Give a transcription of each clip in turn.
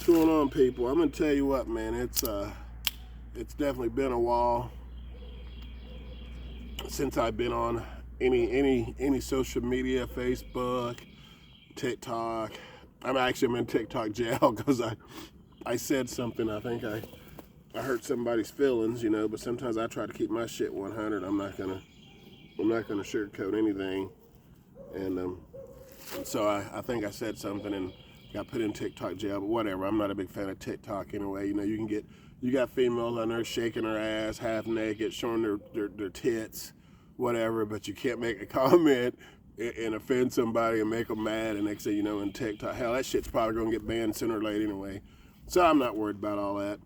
What's going on, people? I'm gonna tell you what, man. It's definitely been a while since I've been on any social media, Facebook, TikTok. I'm in TikTok jail because I said something. I think I hurt somebody's feelings, But sometimes I try to keep my shit 100. I'm not gonna sugarcoat anything, and so I think I said something and got put in TikTok jail, but whatever. I'm not a big fan of TikTok anyway. You got females on there shaking their ass, half naked, showing their tits, whatever, but you can't make a comment and offend somebody and make them mad, and next thing you know, in TikTok, hell, that shit's probably going to get banned sooner or later anyway. So I'm not worried about all that.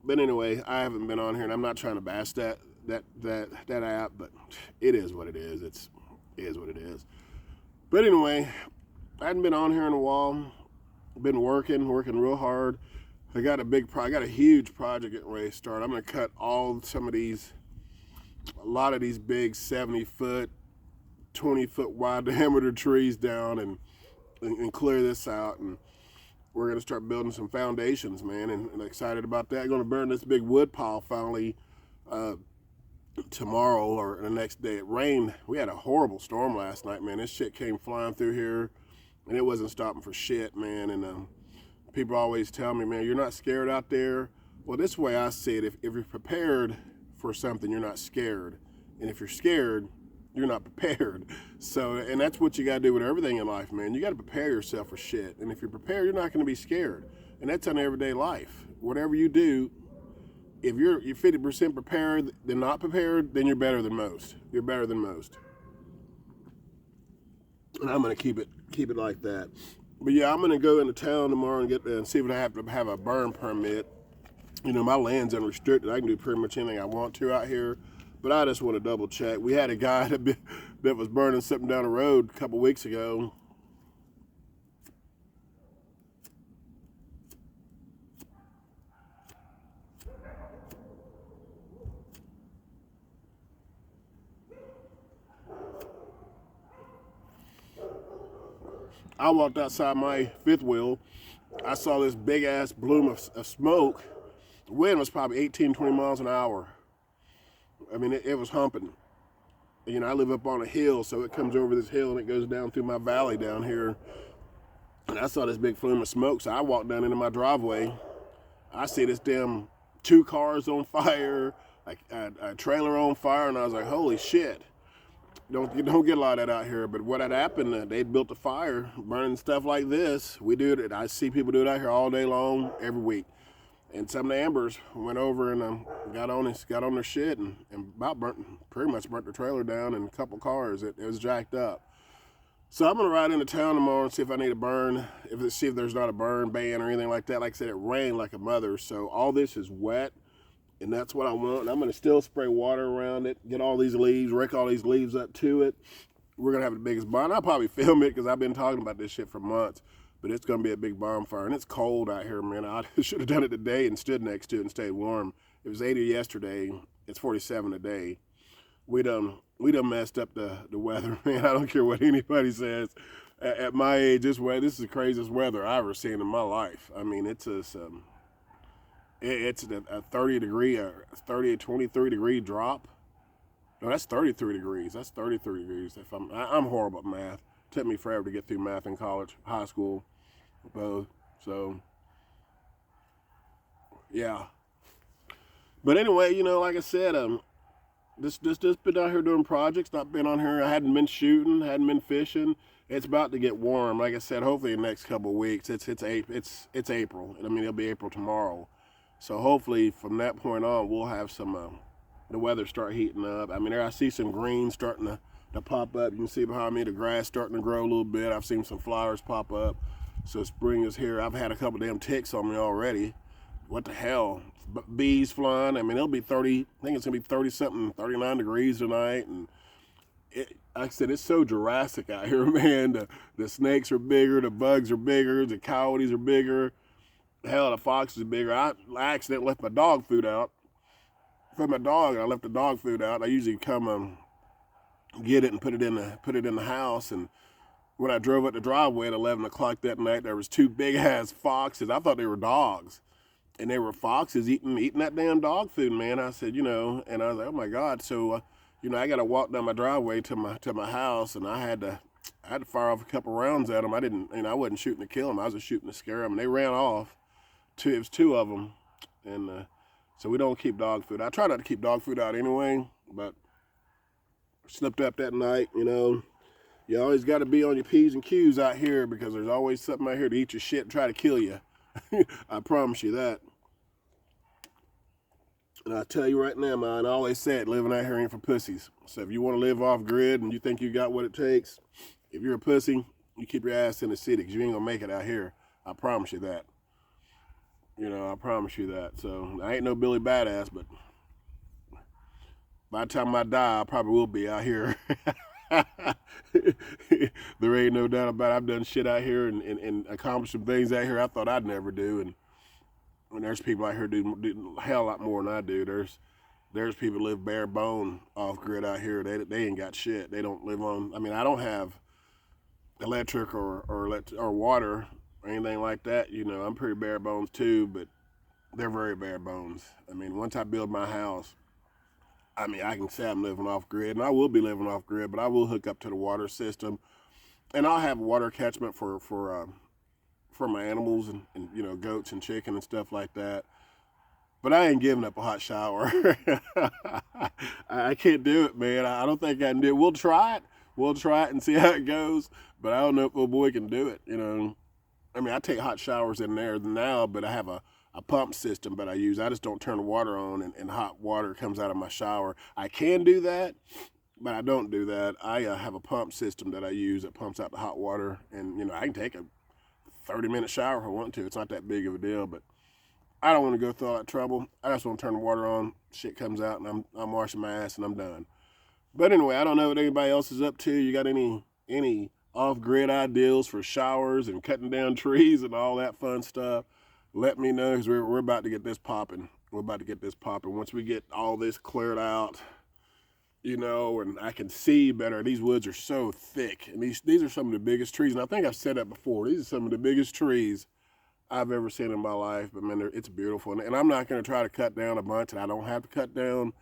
But anyway, I haven't been on here, and I'm not trying to bash that app, but it is what it is. It is what it is. But anyway, I hadn't been on here in a while. Been working real hard. I got a huge project getting ready to start. I'm gonna cut a lot of these big 70-foot, 20-foot wide diameter trees down and clear this out, and we're gonna start building some foundations, man. And excited about that. Gonna burn this big wood pile finally tomorrow or the next day. It rained. We had a horrible storm last night, man. This shit came flying through here, and it wasn't stopping for shit, man. And people always tell me, man, you're not scared out there. Well, this way I see it. If you're prepared for something, you're not scared. And if you're scared, you're not prepared. So, and that's what you got to do with everything in life, man. You got to prepare yourself for shit. And if you're prepared, you're not going to be scared. And that's on everyday life. Whatever you do, if you're 50% prepared than not prepared, then you're better than most. You're better than most. And I'm going to keep it like that. But yeah, I'm going to go into town tomorrow and see if I have to have a burn permit. My land's unrestricted. I can do pretty much anything I want to out here. But I just want to double check. We had a guy that was burning something down the road a couple weeks ago. I walked outside my fifth wheel. I saw this big ass bloom of smoke. The wind was probably 18, 20 miles an hour. I mean, it was humping. I live up on a hill, so it comes over this hill and it goes down through my valley down here. And I saw this big plume of smoke, so I walked down into my driveway. I see this damn 2 cars on fire, like a trailer on fire, and I was like, holy shit. You don't get a lot of that out here, but what had happened, they built a fire, burning stuff like this. We do it. I see people do it out here all day long, every week. And some of the ambers went over and got on their shit and pretty much burnt the trailer down and a couple cars. It was jacked up. So I'm gonna ride into town tomorrow and see if I need a burn, see if there's not a burn ban or anything like that. Like I said, it rained like a mother, so all this is wet. And that's what I want. And I'm going to still spray water around it, get all these leaves, rake all these leaves up to it. We're going to have the biggest bonfire. I'll probably film it because I've been talking about this shit for months. But it's going to be a big bonfire. And it's cold out here, man. I should have done it today and stood next to it and stayed warm. It was 80 yesterday. It's 47 today. We done messed up the weather, man. I don't care what anybody says. At my age, this is the craziest weather I've ever seen in my life. I mean, it's a 23 degree drop. No, that's 33 degrees. That's 33 degrees. I'm horrible at math. It took me forever to get through math in college, high school, both. So, yeah. But anyway, like I said, just been out here doing projects. Not been on here. I hadn't been shooting. Hadn't been fishing. It's about to get warm. Like I said, hopefully in the next couple of weeks. It's April. I mean, it'll be April tomorrow. So hopefully from that point on, we'll have some, the weather start heating up. I mean, I see some green starting to pop up. You can see behind me the grass starting to grow a little bit. I've seen some flowers pop up. So spring is here. I've had a couple damn ticks on me already. What the hell? Bees flying. I mean, it'll be 30, I think it's going to be 30-something, 39 degrees tonight. And like I said, it's so Jurassic out here, man. The snakes are bigger, the bugs are bigger, the coyotes are bigger. Hell, the fox is bigger. I accidentally left my dog food out. For my dog, I left the dog food out. I usually come get it and put it in the house, and when I drove up the driveway at 11 o'clock that night, there was two big ass foxes. I thought they were dogs, and they were foxes eating that damn dog food, man. I said, and I was like, oh my God. So, I got to walk down my driveway to my house, and I had to fire off a couple rounds at them. I wasn't shooting to kill them. I was just shooting to scare them, and they ran off. It was two of them, and so we don't keep dog food. I try not to keep dog food out anyway, but slipped up that night, You always got to be on your P's and Q's out here, because there's always something out here to eat your shit and try to kill you. I promise you that. And I tell you right now, man, I always said living out here ain't for pussies. So if you want to live off grid and you think you got what it takes, if you're a pussy, you keep your ass in the city, because you ain't going to make it out here. I promise you that. I promise you that. So I ain't no Billy Badass, but by the time I die, I probably will be out here. There ain't no doubt about it. I've done shit out here and accomplished some things out here I thought I'd never do. And when there's people out here do a hell lot more than I do. There's people who live bare bone off grid out here. They ain't got shit. They don't live on. I don't have electric or water or anything like that. I'm pretty bare bones too, but they're very bare bones. Once I build my house, I can say I'm living off grid, and I will be living off grid, but I will hook up to the water system, and I'll have water catchment for my animals and goats and chicken and stuff like that. But I ain't giving up a hot shower. I can't do it, man. I don't think I can do it. We'll try it and see how it goes, but I don't know if old boy can do it. I take hot showers in there now, but I have a pump system that I use. I just don't turn the water on and hot water comes out of my shower. I can do that, but I don't do that. I have a pump system that I use that pumps out the hot water, and I can take a 30-minute shower if I want to. It's not that big of a deal, but I don't want to go through all that trouble. I just want to turn the water on, shit comes out, and I'm washing my ass and I'm done. But anyway, I don't know what anybody else is up to. You got any off-grid ideas for showers and cutting down trees and all that fun stuff? Let me know, because we're about to get this popping. Once we get all this cleared out, and I can see better. These woods are so thick, and these are some of the biggest trees. And I think I've said that before. These are some of the biggest trees I've ever seen in my life. But man, it's beautiful. And I'm not going to try to cut down a bunch that I don't have to cut down,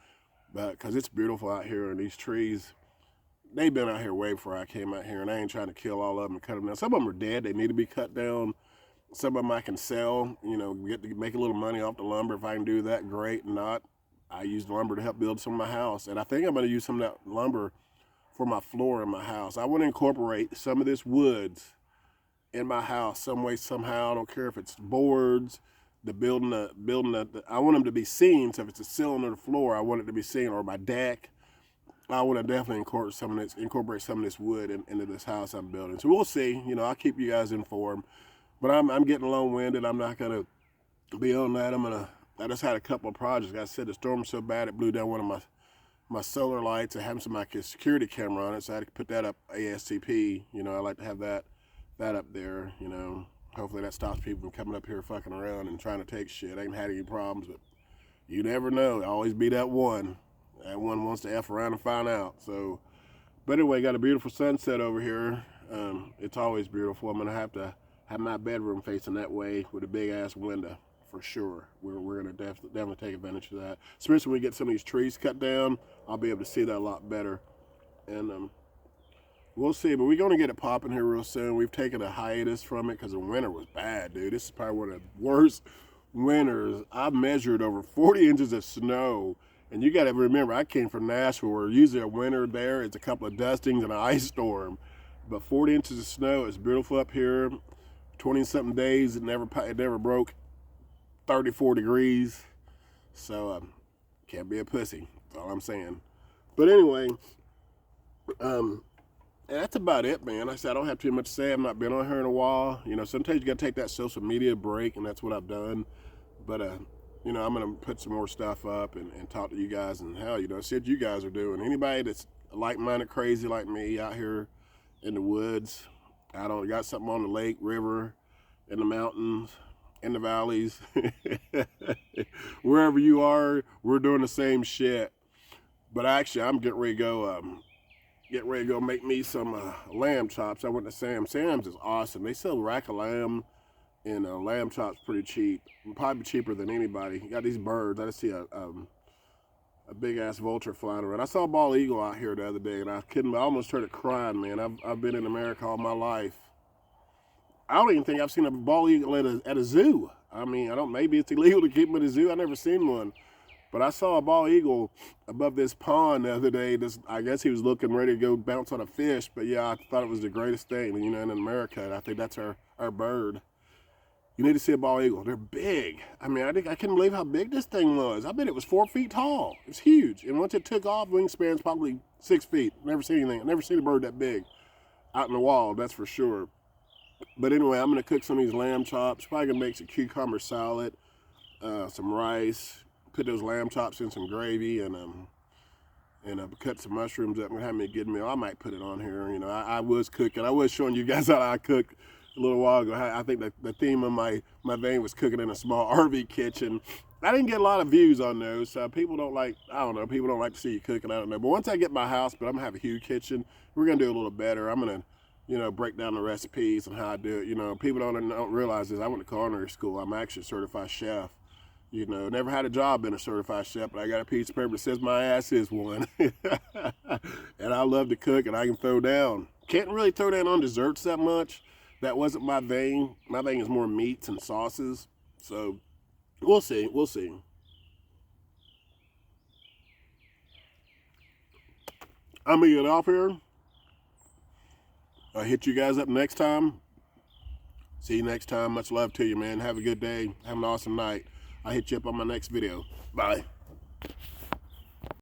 but because it's beautiful out here, and these trees, they've been out here way before I came out here, and I ain't trying to kill all of them and cut them down. Some of them are dead. They need to be cut down. Some of them I can sell, get to make a little money off the lumber. If I can do that, great. Not, I use the lumber to help build some of my house. And I think I'm going to use some of that lumber for my floor in my house. I want to incorporate some of this woods in my house some way, somehow. I don't care if it's boards, I want them to be seen. So if it's a ceiling or the floor, I want it to be seen, or my deck. I want to definitely incorporate some of this wood into this house I'm building. So we'll see. I'll keep you guys informed. But I'm getting long-winded. I'm not going to be on that. I just had a couple of projects. Like I said, the storm was so bad it blew down one of my solar lights. I have some like a security camera on it, so I had to put that up ASAP. I like to have that up there. Hopefully that stops people from coming up here fucking around and trying to take shit. I ain't had any problems, but you never know. Always be that one. That one wants to F around and find out. So, but anyway, got a beautiful sunset over here. It's always beautiful. I'm gonna have to have my bedroom facing that way with a big ass window for sure. We're gonna definitely take advantage of that. Especially when we get some of these trees cut down, I'll be able to see that a lot better. And we'll see, but we're gonna get it popping here real soon. We've taken a hiatus from it because the winter was bad, dude. This is probably one of the worst winters. I've measured over 40 inches of snow. And you got to remember, I came from Nashville, where usually a winter there is a couple of dustings and an ice storm. But 40 inches of snow is beautiful up here. 20-something days, it never broke 34 degrees. So, can't be a pussy. That's all I'm saying. But anyway, that's about it, man. Like I said, I don't have too much to say. I've not been on here in a while. Sometimes you got to take that social media break, and that's what I've done. But, I'm going to put some more stuff up and talk to you guys and see what you guys are doing. Anybody that's like-minded crazy like me out here in the woods, got something on the lake, river, in the mountains, in the valleys, wherever you are, we're doing the same shit. But actually, I'm getting ready to go get ready to go make me some lamb chops. I went to Sam's. Sam's is awesome. They sell rack of lamb and lamb chops pretty cheap. Probably cheaper than anybody. You got these birds. I just see a big ass vulture flying around. I saw a bald eagle out here the other day, and I almost started crying, man. I've been in America all my life. I don't even think I've seen a bald eagle at a zoo. I mean, maybe it's illegal to keep them at a zoo. I've never seen one. But I saw a bald eagle above this pond the other day. I guess he was looking ready to go bounce on a fish. But yeah, I thought it was the greatest thing, you know, in America. And I think that's our bird. You need to see a bald eagle. They're big. I mean, I couldn't believe how big this thing was. I bet it was 4 feet tall. It's huge. And once it took off, wingspan's probably 6 feet. Never seen anything. Never seen a bird that big out in the wild, that's for sure. But anyway, I'm going to cook some of these lamb chops. Probably going to make some cucumber salad, some rice. Put those lamb chops in some gravy and cut some mushrooms up and have me a good meal. I might put it on here. You know, I was cooking. I was showing you guys how I cook a little while ago. I think that the theme of my vein was cooking in a small RV kitchen. I didn't get a lot of views on those. People don't like, I don't know, people don't like to see you cooking. I don't know. But once I get my house, I'm going to have a huge kitchen. We're going to do a little better. I'm going to, you know, break down the recipes and how I do it. You know, people don't realize this. I went to culinary school. I'm actually a certified chef. You know, never had a job being a certified chef, but I got a piece of paper that says my ass is one. And I love to cook, and I can throw down. Can't really throw down on desserts that much. That wasn't my vein. My vein is more meats and sauces. So we'll see. We'll see. I'm going to get off here. I'll hit you guys up next time. See you next time. Much love to you, man. Have a good day. Have an awesome night. I'll hit you up on my next video. Bye.